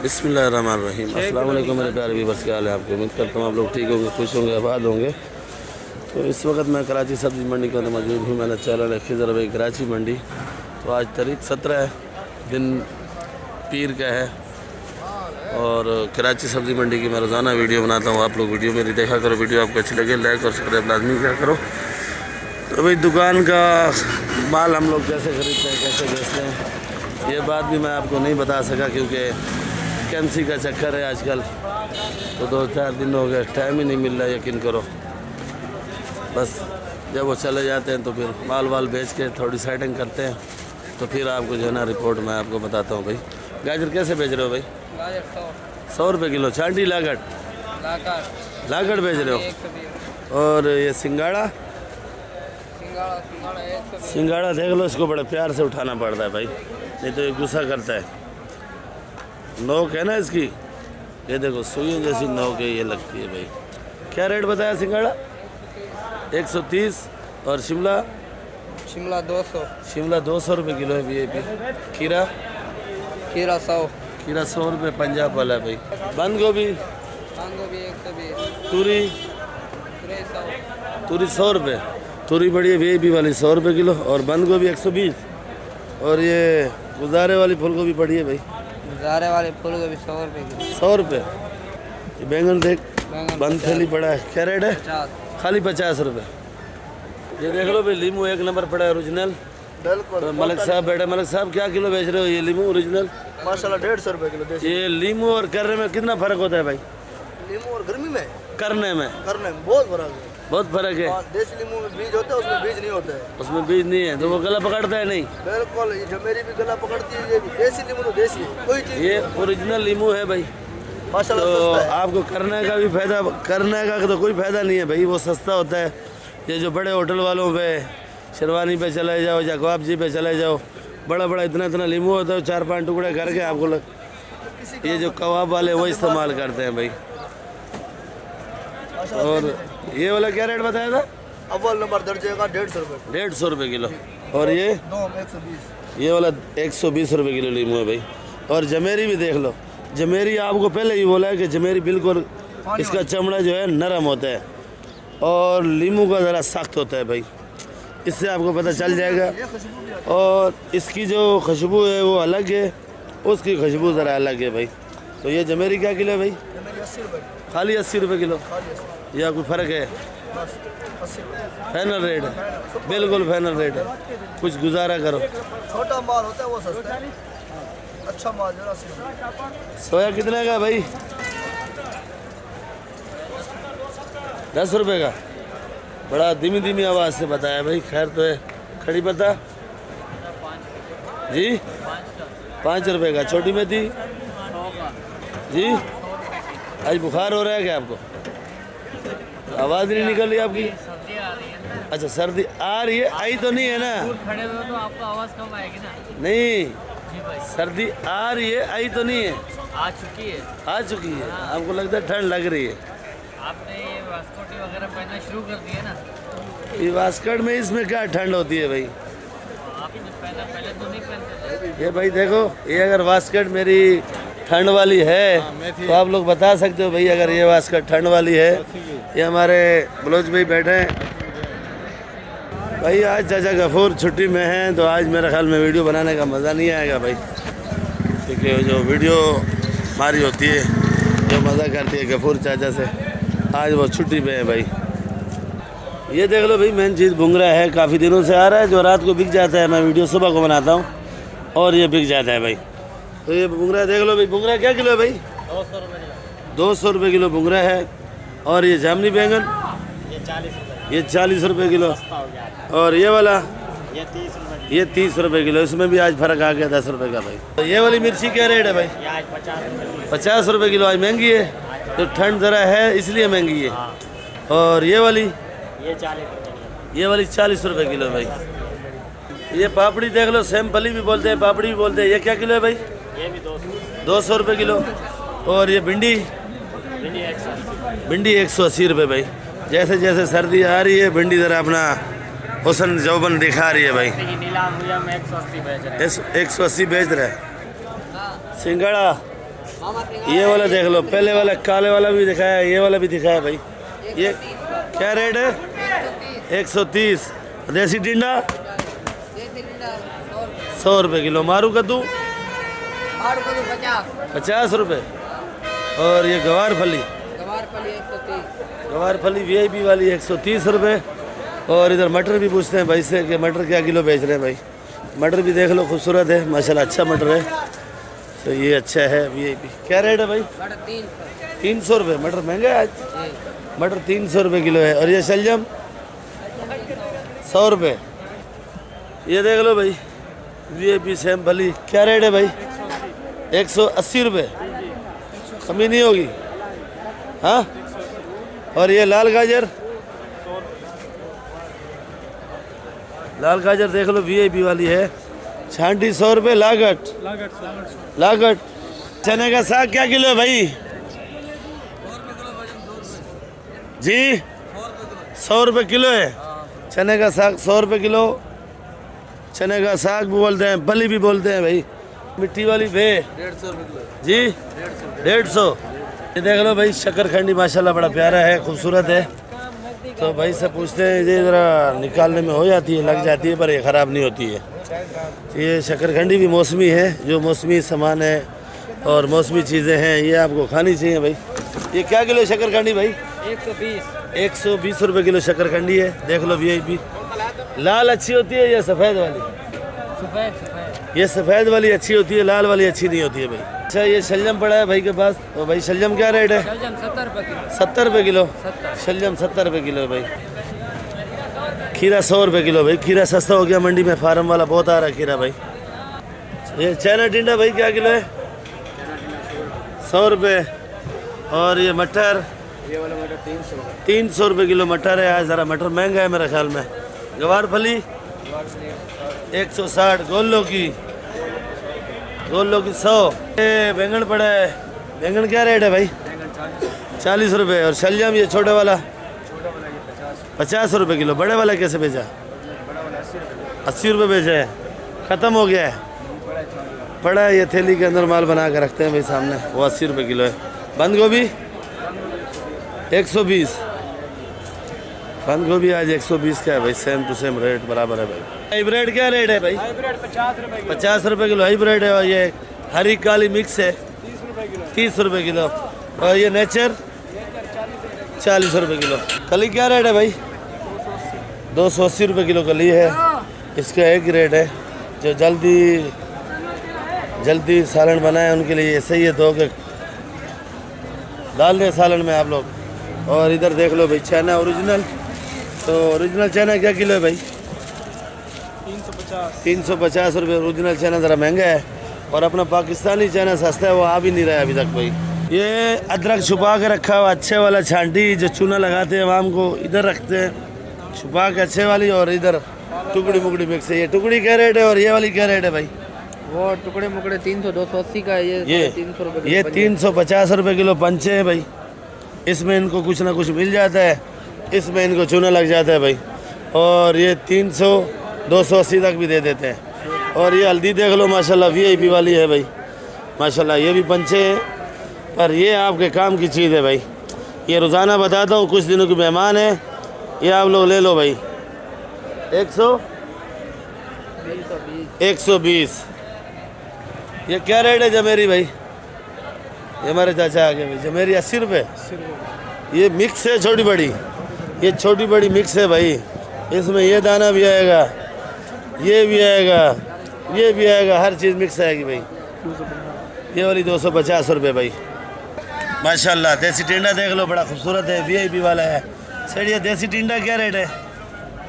बिस्मिल्लाहिर्रहमानिर्रहीम। अस्सलाम वालेकुम मेरे प्यारे व्यूअर्स, क्या हाल है आपके? उम्मीद करता हूँ आप लोग ठीक होंगे, खुश होंगे, आबाद होंगे। तो इस वक्त मैं कराची सब्ज़ी मंडी के अंदर मौजूद हूँ। मैंने चैनल है खिज़र भाई कराची मंडी। तो आज तारीख 17 है, दिन पीर का है और कराची सब्ज़ी मंडी की मैं रोज़ाना वीडियो बनाता हूँ। आप लोग वीडियो मेरी देखा करो, वीडियो आपको अच्छी लगे लाइक और सब्सक्राइब लाजमी किया करो। तो भाई दुकान का माल हम लोग कैसे ख़रीदते हैं, कैसे बेचते हैं, ये बात भी मैं आपको नहीं बता सका क्योंकि कैंसी का चक्कर है आजकल। तो 2-4 दिन हो गए, टाइम ही नहीं मिल रहा, यकीन करो। बस जब वो चले जाते हैं तो फिर माल वाल बेच के थोड़ी सेटिंग करते हैं, तो फिर आपको जो है ना रिपोर्ट मैं आपको बताता हूँ। भाई गाजर कैसे बेच रहे हो भाई? गाजर 100 रुपये किलो। चांटी लागट लागट बेच रहे हो। और ये सिंगाड़ा सिंगाड़ा देख लो, इसको बड़े प्यार से उठाना पड़ता है भाई, नहीं तो ये गुस्सा करता है। नोक है ना इसकी, ये देखो सुइयों जैसी नोक है, ये लगती है भाई। क्या रेट बताया सिंगाड़ा? 130। और शिमला 200। शिमला 200 रुपये किलो है VIP। खीरा 100। खीरा 100 रुपये पंजाब वाला है भाई। बंद गोभी 120। तूरी 100 रुपये। तूरी बड़ी है VIP वाली 100 रुपये किलो। और बंद गोभी 120। और ये गुजारे वाली फूल गोभी पड़ी है भाई, गुजारे वाले फूल गोभी 100 रुपये किलो। 100 रुपये। ये बैंगन देख, बंद थैली पड़ा है, क्या रेट है? 50। खाली 50 रुपये। ये देख लो भाई, लीमू 1 नंबर पड़ा है ओरिजिनल। तो मलिक साहब बैठे। मलिक साहब क्या किलो बेच रहे हो ये लीमू ओरिजिनल? माशाल्लाह 150 रुपये किलो। ये लीमू और करने में कितना फ़र्क होता है भाई? लीमू और गर्मी में करने में बहुत फर्क है। बहुत फ़र्क है। देसी लीमू में बीज होता है, उसमें बीज नहीं होता है। उसमें बीज नहीं है तो वो गला पकड़ता है नहीं। बिल्कुल, ये जमेरी भी गला पकड़ती है। ये भी देसी लीमू तो देसी है, कोई चीज़ ये ओरिजिनल लीमू है भाई। माशाल्लाह तो सस्ता है। आपको करने का भी फ़ायदा, करने का तो कोई फ़ायदा नहीं है भाई, वो सस्ता होता है। ये जो बड़े होटल वालों पे, शेरवानी पे चले जाओ या कबाब जी पे चले जाओ, बड़ा बड़ा इतना इतना लीमू होता है, 4-5 टुकड़े करके आपको ये जो कबाब वाले वो इस्तेमाल करते हैं भाई। और ये वाला क्या रेट बताया था? अव्वल नंबर दर्जे का 150 रुपये। 150 रुपये किलो। और ये 120। ये वाला 120 रुपये किलो लीमू है भाई। और जमेरी भी देख लो, जमेरी आपको पहले ही बोला है कि जमेरी बिल्कुल इसका चमड़ा जो है नरम होता है और लीमू का ज़रा सख्त होता है भाई, इससे आपको पता चल जाएगा। और इसकी जो खुशबू है वो अलग है, उसकी खुशबू ज़रा अलग है भाई। तो ये जमेरी क्या किलो है भाई? खाली 80 रुपये किलो। या कोई फ़र्क है? फाइनल रेट है, बिल्कुल फाइनल रेट है, कुछ गुजारा करो। छोटा माल होता है वो सस्ता है, अच्छा माल जरा सोया कितने का भाई? 10 रुपये का। बड़ा धीमी धीमी आवाज़ से बताया भाई। खैर तो है। खड़ी पत्ता जी 5 रुपये का। छोटी मेथी जी। आज बुखार हो रहा है क्या आपको? आवाज़ नहीं निकल रही आपकी? अच्छा सर्दी आ रही है, आई तो नहीं है ना? खड़े हुए तो आपको आवाज़ कम आएगी ना? नहीं, सर्दी आ रही है, आई तो नहीं है? आ चुकी है। आ चुकी है। आपको लगता है ठंड लग रही है? आपने ये वास्कोटी वगैरह पहनना शुरू कर दिया ना? ये वास्कट में इसमें क्या ठंड होती है भाई? आपने पहले तो नहीं पहनते थे। ये भाई देखो, ये अगर वास्कट मेरी ठंड वाली है तो आप लोग बता सकते हो भाई, अगर ये वास्कट ठंड वाली है। ये हमारे बलोच भाई बैठे हैं भाई। आज चाचा गफूर छुट्टी में हैं तो आज मेरे ख्याल में वीडियो बनाने का मज़ा नहीं आएगा भाई, क्योंकि जो वीडियो हमारी होती है, जो मज़ा करती है गफूर चाचा से, आज वो छुट्टी पे है भाई। ये देख लो भाई, मेन चीज़ भुंगरा है, काफ़ी दिनों से आ रहा है, जो रात को बिक जाता है। मैं वीडियो सुबह को बनाता हूँ और ये बिक जाता है भाई। तो ये भुंगरा देख लो भाई। भुंगरा क्या किलो है भाई? 200 रुपये किलो। 200 रुपये किलो भुंगरा है। और ये जामनी बैंगन ये 40 रुपये किलो। और ये वाला ये 30 रुपये किलो। इसमें भी आज फ़र्क आ गया 10 रुपये का भाई। तो ये वाली मिर्ची क्या रेट है भाई? 50 रुपये किलो। आज महंगी है तो ठंड ज़रा है इसलिए महंगी है। और ये वाली ये वाली 40 रुपये किलो भाई। ये पापड़ी देख लो, सैमफली भी बोलते हैं, पापड़ी भी बोलते हैं। ये क्या किलो है भाई? ये भी 200 रुपये किलो। और ये भिंडी 180 रुपये भाई। जैसे जैसे सर्दी आ रही है भिंडी ज़रा अपना हुसन जौबन दिखा रही है भाई। देखिए नीलाम हुआ में 180 बेच रहे हैं। 180 बेच रहे हैं। सिंगड़ा ये वाला देख लो, पहले वाला काले वाला भी दिखाया, ये वाला भी दिखाया भाई। ये क्या रेट है? 130। देसी टिंडा 100 रुपये किलो। मारू कद्दू 50 रुपये। और ये गवार फली VIP वाली 130 रुपये। और इधर मटर भी पूछते हैं भाई से कि मटर क्या किलो बेच रहे हैं भाई। मटर भी देख लो, खूबसूरत है माशाल्लाह, अच्छा मटर है। तो ये अच्छा है VIP। क्या रेट है भाई? 300 रुपये। मटर महंगा है आज। मटर 300 रुपये किलो है। और ये शलजम 100 रुपये। ये देख लो भाई VIP सेम फली। क्या रेट है भाई? 180 रुपये। कमी नहीं होगी? हाँ। और ये लाल गाजर, लाल गाजर देख लो VIP वाली है। छांटी 100 रुपये। लागट। चने का साग क्या किलो है भाई जी? 100 रुपये किलो है चने का साग। 100 रुपये किलो चने का साग भी बोलते हैं, बली भी बोलते हैं भाई। मिट्टी वाली बे 150 रुपये किलो जी 150। ये देख लो भाई शकरखंडी माशाल्लाह बड़ा प्यारा है, खूबसूरत है। तो भाई से पूछते हैं, ये ज़रा निकालने में हो जाती है, लग जाती है, पर ये ख़राब नहीं होती है। तो ये शकरखंडी भी मौसमी है, जो मौसमी सामान है और मौसमी चीज़ें हैं ये आपको खानी चाहिए भाई। ये क्या किलो शकरखंडी भाई? 120 रुपये किलो शकरखंडी है। देख लो VIP। लाल अच्छी होती है या सफ़ेद वाली? ये सफ़ेद वाली अच्छी होती है, लाल वाली अच्छी नहीं होती है भाई। अच्छा ये शलजम पड़ा है भाई के पास। तो भाई शलजम क्या रेट है? 70 रुपये किलो। शलजम 70 रुपये किलो है भाई। खीरा 100 रुपये किलो भाई। खीरा सस्ता हो गया मंडी में, फार्म वाला बहुत आ रहा है खीरा भाई। ये चाइना टिंडा भाई क्या किलो है? 100 रुपये। और ये मटर, ये वाला मटर 300 रुपये किलो मटर है। आज ज़रा मटर महंगा है मेरे ख्याल में। गवार फली 160। गोल लौकी 100। ये बैंगन पड़ा है। बैंगन क्या रेट है भाई? 40 रुपये। और शलजम ये छोटे वाला 50 रुपये किलो। बड़े वाला कैसे बेचा? 80 रुपये बेचा है। ख़त्म हो गया है। पड़ा है ये थैली के अंदर माल बना कर रखते हैं भाई सामने, वो 80 रुपये किलो है। बंद गोभी 120। बंद गोभी आज 120 का है भाई। सेम टू सेम रेट बराबर है भाई। हाइब्रिड क्या रेट है भाई? 50 रुपये किलो हाइब्रिड है। और ये हरी काली मिक्स है 30 रुपये किलो। और ये नेचर 40 रुपये किलो। कली क्या रेट है भाई? 280 रुपये किलो कली है। इसका एक रेट है, जो जल्दी सालन बनाए उनके लिए सही है, धो के डाल दें सालन में आप लोग। और इधर देख लो भाई चाइना ओरिजिनल। तो ओरिजिनल चाइना क्या किलो है भाई? 350 रुपये। ओरिजिनल चाइना ज़रा महंगा है। और अपना पाकिस्तानी चाइना सस्ता है, वो आ भी नहीं रहा है अभी तक भाई। ये अदरक छुपा के रखा हुआ अच्छे वाला छांटी, जो चूना लगाते हैं आवाम को, इधर रखते हैं छुपा के अच्छे वाली। और इधर टुकड़ी मुकड़ी मिक्स है। ये टुकड़ी क्या रेट है और ये वाली क्या रेट है भाई? वो टुकड़े मुकड़े 300 280 का है। ये 300 रुपये। ये 350 रुपये किलो पंचे हैं भाई। इसमें इनको कुछ ना कुछ मिल जाता है, इसमें इनको चूना लग जाता है भाई। और ये 300 280 तक भी दे देते हैं। और ये हल्दी देख लो माशाल्लाह VIP वाली है भाई माशाल्लाह। ये भी पंचे हैं, पर ये आपके काम की चीज़ है भाई। ये रोज़ाना बताता हूँ, कुछ दिनों के मेहमान है, ये आप लोग ले लो भाई। 120। ये क्या रेट है जमेरी भाई? ये हमारे चाचा आ गए भाई। जमेरी 80 रुपये। ये मिक्स है छोटी बड़ी, ये छोटी बड़ी मिक्स है भाई। इसमें ये दाना भी आएगा, ये भी आएगा, ये भी आएगा, हर चीज़ मिक्स आएगी भाई। ये वाली 250 रुपये भाई माशाल्लाह। देसी टिंडा देख लो बड़ा खूबसूरत है, VIP वाला है। सर ये देसी टिंडा क्या रेट है?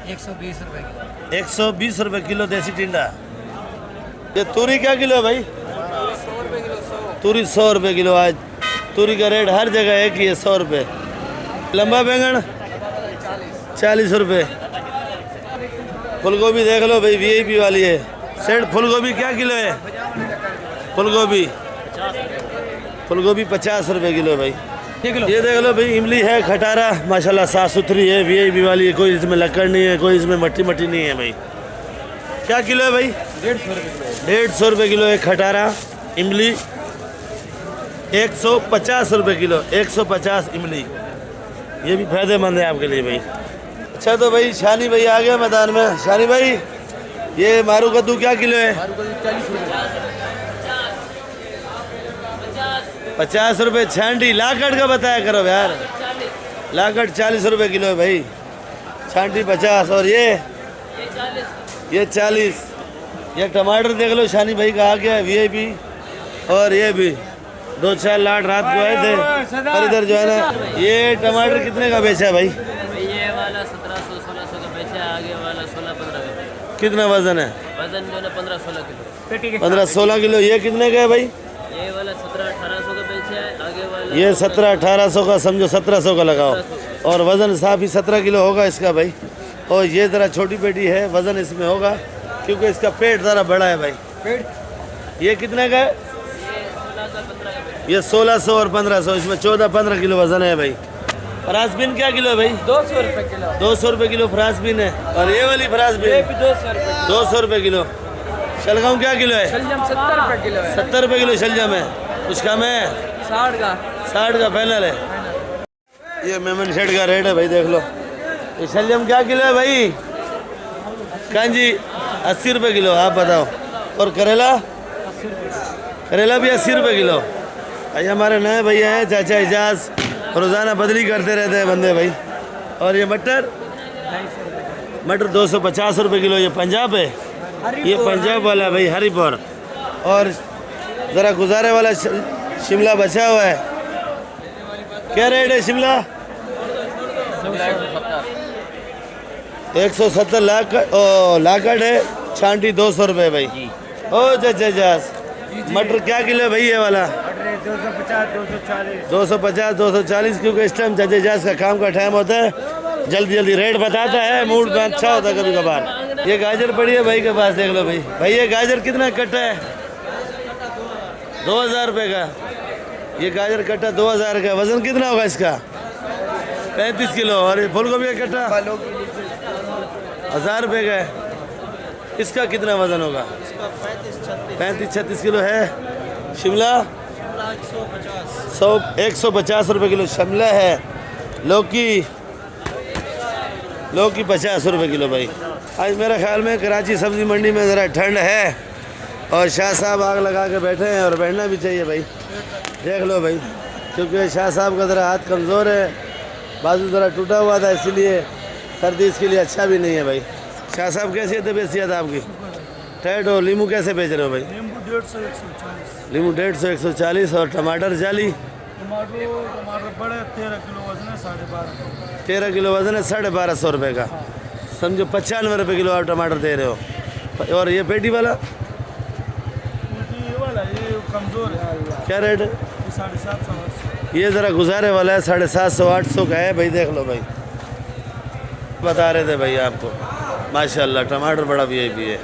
120 रुपये किलो। 120 रुपये किलो देसी टिंडा। ये तूरी क्या किलो है भाई? तूरी 100 रुपये किलो। आज तूरी का रेट हर जगह एक ही है, 100 रुपये। लंबा बैंगन 40 रुपये। फूलगोभी देख लो भाई VIP वाली है। सेठ फूलगोभी क्या किलो है? फूलगोभी 50 रुपये किलो है भाई। ये देख लो भाई, इमली है खटारा माशाल्लाह, साफ सुथरी है, वीआईपी वाली है, कोई इसमें लकड़ नहीं है, कोई इसमें मट्टी नहीं है भाई। क्या किलो है भाई? 150 रुपये किलो है खटारा इमली। 150 रुपये किलो, 150 इमली। ये भी फायदेमंद है आपके लिए भाई। अच्छा तो भाई शानी भाई आ गया मैदान में। शानी भाई ये मारू कद्दू क्या किलो है? 50 रुपये छांटी। लाकड़ का बताया करो यार, लाकड़ 40 रुपये किलो है भाई, छांटी 50। और ये 40। ये टमाटर देख लो शानी भाई का आ गया वीआईपी। और ये भी 2-4 लाट रात को आए थे। और इधर जो है ना ये टमाटर कितने का बेचा है भाई? ये वाला 1700-1600 का बेचा है, आगे वाला 16-15 का। कितना वजन है? वजन जो है 15-16 किलो। 15-16 किलो। ये कितने का है भाई? ये वाला 17-1800 का बेचा है, आगे वाला ये 17-1800 का, समझो 1700 का लगाओ। और वजन साफ ही 17 किलो होगा इसका भाई। और ये ज़रा छोटी पेटी है, वजन इसमें होगा क्योंकि इसका पेट ज़रा बड़ा है भाई। पेट ये कितने का है? ये 1600 और 1500, इसमें 14-15 किलो वजन है भाई। फ्रांसबीन क्या किलो है भाई? 200 रुपये किलो। 200 रुपये किलो फ्रांसबीन है। और ये वाली फ्रांसबीन 200 रुपये। 200 रुपये किलो। शलगम क्या किलो है? शलजम 70 रुपये किलो है। 70 रुपये किलो शलजम है। कुछ कम है? 60 का। 60 का फाइनल है। ये मेमन शेड का रेट है भाई, देख लो। ये शलजम क्या किलो है भाई? कांजी 80 रुपये किलो। आप बताओ। और करेला? करेला भी 80 रुपये किलो। भाई हमारे नए भैया हैं चाचा एजाज, रोज़ाना बदली करते रहते हैं बंदे भाई। और ये मटर? मटर 250 रुपये किलो। ये पंजाब है, ये पंजाब वाला भाई, हरीपुर। और ज़रा गुजारे वाला शिमला बचा हुआ है। क्या रेट है शिमला? 170 लाकड़ है, छांटी 200 रुपये भाई। ओ जजाज मटर क्या किलो है भाई ये वाला? 250-240 क्योंकि इस टाइम जजाज का काम का टाइम होता है, जल्दी जल्दी रेट बताता है, मूड में अच्छा होता है कभी कभार। ये गाजर पड़ी है भाई के पास, देख लो भाई। भाई ये गाजर कितना कट्टा है? 2000 रुपये का। ये गाजर कट्टा 2000 का। वजन कितना होगा इसका? 35 किलो। और ये फूल गोभी का कट्टा 1000 रुपये का है। इसका कितना वजन होगा? 35-36 किलो है। शिमला 150 रुपये किलो शिमला है। लौकी 50 रुपये किलो भाई। आज मेरा ख्याल में कराची सब्ज़ी मंडी में ज़रा ठंड है और शाह साहब आग लगा के बैठे हैं, और बैठना भी चाहिए भाई। देख लो भाई, क्योंकि शाह साहब का ज़रा हाथ कमज़ोर है, बाजू ज़रा टूटा हुआ था, इसीलिए सर्दी इसके लिए अच्छा भी नहीं है भाई। शाह साहब कैसी है तबीयत सेहत आपकी? टाइट हो। लीमू कैसे बेच रहे हो भाई? लीमू 150-140 और टमाटर 40। टमाटर बड़े 13 किलो वजन है, 12.5। 13 किलो वजन है, 1250 रुपये का। समझो 95 रुपये किलो आप टमाटर दे रहे हो। और ये पेटी वाला ये कमजोर है। क्या रेट है? 750-800। ये ज़रा गुजारे वाला है, 750-800 का है भाई। देख लो भाई, बता रहे थे भाई आपको। माशाल्लाह टमाटर बड़ा वीआईपी है।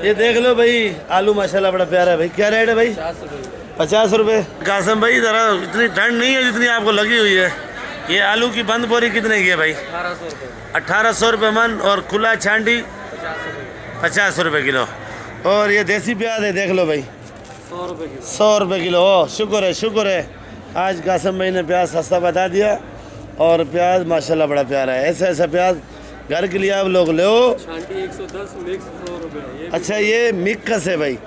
ये देख लो भाई, आलू माशाल्लाह बड़ा प्यारा है भाई। क्या रेट है भाई? 50 रुपये। कासम भाई ज़रा इतनी ठंड नहीं है जितनी आपको लगी हुई है। ये आलू की बंद बोरी कितने की है भाई? 1800 रुपये मन। और खुला छांटी 50 रुपये किलो। और ये देसी प्याज है, देख लो भाई, 100 रुपये किलो। ओ शुक्र है आज कासम भाई ने प्याज सस्ता बता दिया। और प्याज माशाल्लाह बड़ा प्यारा है। ऐसा प्याज घर के लिए आप लोग लो। 110 मिक्स 100 रुपये। अच्छा ये मिक्स है भाई,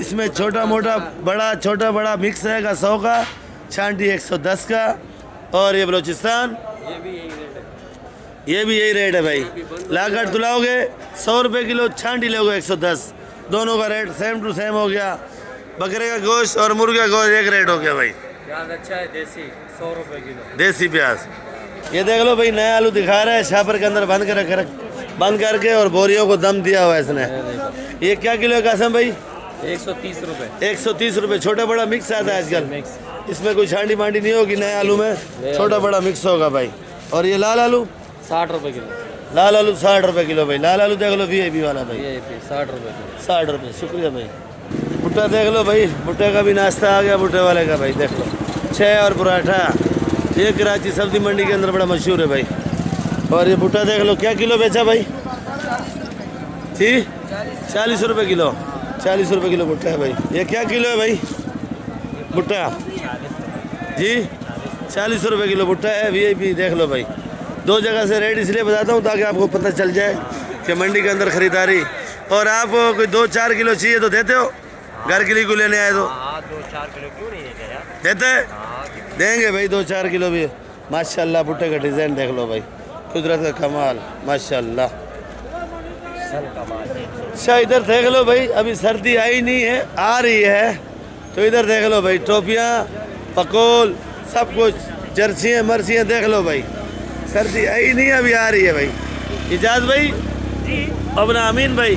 इसमें छोटा मोटा बड़ा छोटा बड़ा मिक्स रहेगा 100 का, छांटी 110 का। और ये बलोचिस्तान ये भी यही रेट है भाई। लाकर तुलाओगे 100 रुपये किलो, छांटी लोगे 110। दोनों का रेट सेम टू सेम हो गया। बकरे का गोश्त और मुर्गे का गोश्त एक रेट हो गया भाई। प्याज अच्छा है देसी 100 रुपये किलो। देसी प्याज। ये देख लो भाई, नया आलू दिखा रहा है, छापर के अंदर बंद करके और बोरियों को दम दिया हुआ है इसने। ये क्या किलो है कासम भाई? 130 रुपये। 130 रुपये। छोटा बड़ा मिक्स आता है आजकल, इसमें कोई छांडी मांडी नहीं होगी। नए आलू में छोटा बड़ा मिक्स होगा भाई। और ये लाल आलू 60 रुपये किलो। लाल आलू 60 रुपये किलो भाई। लाल आलू देख लो वीआईपी वाला भाई, 60 रुपये किलो। 60 रुपये। शुक्रिया भाई। भुट्टा देख लो भाई, भुट्टे का भी नाश्ता आ गया भुट्टे वाले का भाई, देख लो 6 और पराठा। ये कराची सब्जी मंडी के अंदर बड़ा मशहूर है भाई। और ये भुट्टा देख लो, क्या किलो बेचा भाई? जी 40 रुपये किलो, 40 रुपये किलो भुट्टा है भाई। ये क्या किलो है भाई भुट्टा? जी 40 रुपये किलो भुट्टा है। VIP देख लो भाई। 2 जगह से रेट इसलिए बताता हूँ ताकि आपको पता चल जाए कि मंडी के अंदर ख़रीदारी। और आप कोई 2-4 किलो चाहिए तो देते हो? घर के लिए को लेने आए तो 2-4 किलो क्यों नहीं देते यार? देते हैं? देंगे भाई 2-4 किलो भी। माशाल्लाह भुट्टे का डिज़ाइन देख लो भाई, कुदरत का कमाल माशाल्लाह। अच्छा इधर देख लो भाई, अभी सर्दी आई नहीं है, आ रही है। तो इधर देख लो भाई, टोपियाँ, पकोल, सब कुछ, जर्सियाँ मर्सियाँ देख लो भाई। सर्दी आई नहीं, अभी आ रही है भाई। इजाज़ भाई जी अपना अमीन भाई,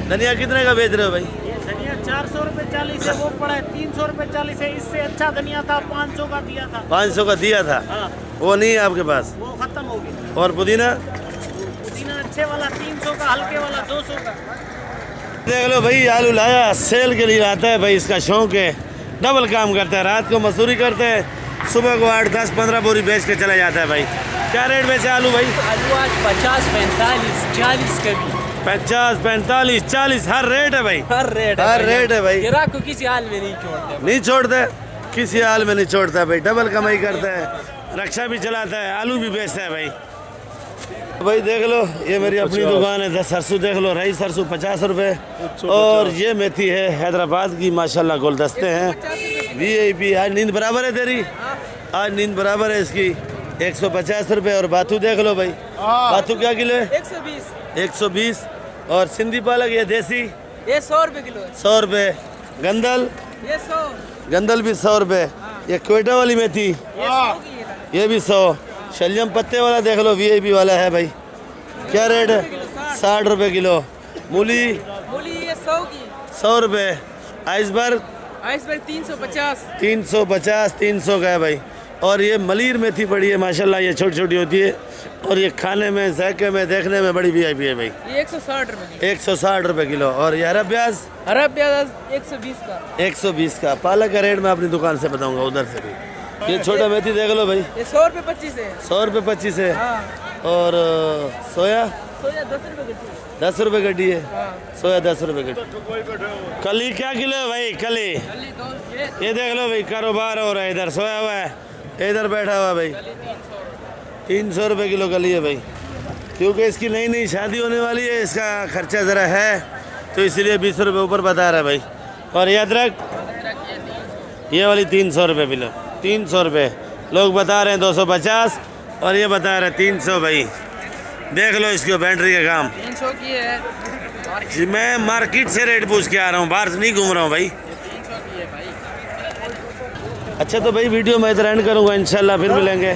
धनिया कितने का बेच रहे हो भाई? धनिया 400 रुपये 40 है, वो पड़ा है 300 रुपये 40 है। इससे अच्छा धनिया था 500 का दिया था। 500 का दिया था, हाँ वो नहीं है आपके पास? वो खत्म हो गया। और पुदीना? पुदीना अच्छे वाला 300 का, हल्के वाला 200 का। देख लो भाई, आलू लाया सेल के लिए आता है भाई, इसका शौक है, डबल काम करता है। रात को मजदूरी करते हैं, सुबह को 8-10-15 बोरी बेच के चला जाता है भाई। क्या रेट बेचे आलू भाई? आलू आज 50-45 40 का भी। 50-45 40 हर रेट है भाई, हर रेट हर रेट है भाई। ग्राहक को किसी हाल में नहीं छोड़ते। नहीं छोड़ते, किसी हाल में नहीं छोड़ता भाई। डबल कमाई करता है, रक्षा भी चलाता है, आलू भी बेचता है भाई। भाई देख लो, ये मेरी अपनी दुकान है। 10 सरसों देख लो, रही सरसों 50 रुपये। और ये मेथी है हैदराबाद की, माशाल्लाह गुलदस्ते हैं। VIP आज नींद बराबर है तेरी, आज नींद बराबर है इसकी। 150 रुपये। और बाथू देख लो भाई, बाथू क्या किलो है? 120। 120। और सिंधी पालक ये देसी ये 100 रुपये किलो है। 100 रुपये। गंदल, ये 100। गंदल भी 100 रुपये। ये क्वेटा वाली मेथी ये 100 की है। ये भी 100। शलजम पत्ते वाला देख लो, VIP वाला है भाई। क्या रेट है? 60 रुपये किलो। मूली मूली ये 100 की। 100 रुपये। आइसबर्ग 350। 350 300 का है भाई। और ये मलीर मेथी पड़ी है माशाल्लाह, ये छोटी छोटी होती है। और ये खाने में, जायके में, देखने में बड़ी VIP है भाई। ये 160 रुपये। 160 रुपये किलो। और ये हरा प्याज? हरा प्याज 120 का। 120 का। पालक का रेट मैं अपनी दुकान से बताऊंगा, उधर से भी। ये छोटा मेथी देख लो भाई, ये 100 रुपये 25 है। 100 रुपये 25 है। हाँ। और सोया सोया 10 रुपये गड्डी। 10 रुपये गड्डी है। हाँ। सोया 10 रुपये गड्डी। कली क्या किलो है भाई? कली ये देख लो भाई, कारोबार हो रहा है। इधर सोया हुआ है, इधर बैठा हुआ है भाई। 300 रुपये किलो कली है भाई, क्योंकि इसकी नई नई शादी होने वाली है, इसका खर्चा ज़रा है, तो इसलिए 20 रुपये ऊपर बता रहा है भाई। और ये अदरक, ये वाली 300 रुपये किलो। 300 रुपये। लोग बता रहे हैं 250 और ये बता रहे हैं 300 भाई। देख लो इसको, बैटरी का काम। 300 की है जी, मैं मार्केट से रेट पूछ के आ रहा हूँ, बाहर से नहीं घूम रहा हूँ भाई। 300 की है भाई। अच्छा तो भाई वीडियो मैं इधर एंड करूँगा, इंशाल्लाह फिर मिलेंगे।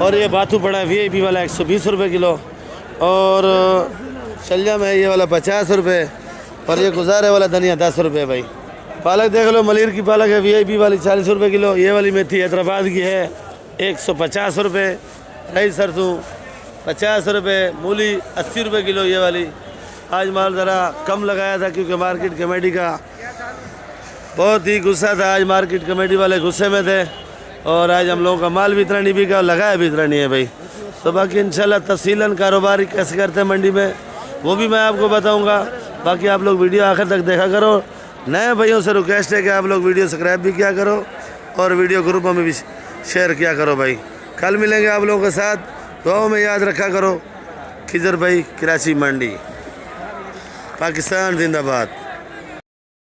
और ये बाथू पड़ा है VIP वाला 120 रुपये किलो। और शलजम है ये वाला 50 रुपये। और ये गुजारे वाला धनिया 10 रुपये भाई। पालक देख लो, मलीर की पालक है VIP वाली 40 रुपये किलो। ये वाली मेथी हैदराबाद की है 150 रुपये। रही सरसों 50 रुपये। मूली 80 रुपये किलो ये वाली। आज माल ज़रा कम लगाया था क्योंकि मार्केट कमेटी का बहुत ही गुस्सा था। आज मार्केट कमेटी वाले गुस्से में थे और आज हम लोगों का माल भी इतना नहीं बिका और लगाया भी इतना नहीं है भाई। तो बाकी इंशाल्लाह तफसीलन कारोबार कैसे करते हैं मंडी में वो भी मैं आपको बताऊंगा। बाकी आप लोग वीडियो आखिर तक देखा करो। नए भाइयों से रिक्वेस्ट है कि आप लोग वीडियो सब्सक्राइब भी किया करो और वीडियो ग्रुपों में भी शेयर किया करो भाई। कल मिलेंगे आप लोगों के साथ, दुआओं में याद रखा करो। खिजर भाई, कराची मंडी, पाकिस्तान जिंदाबाद।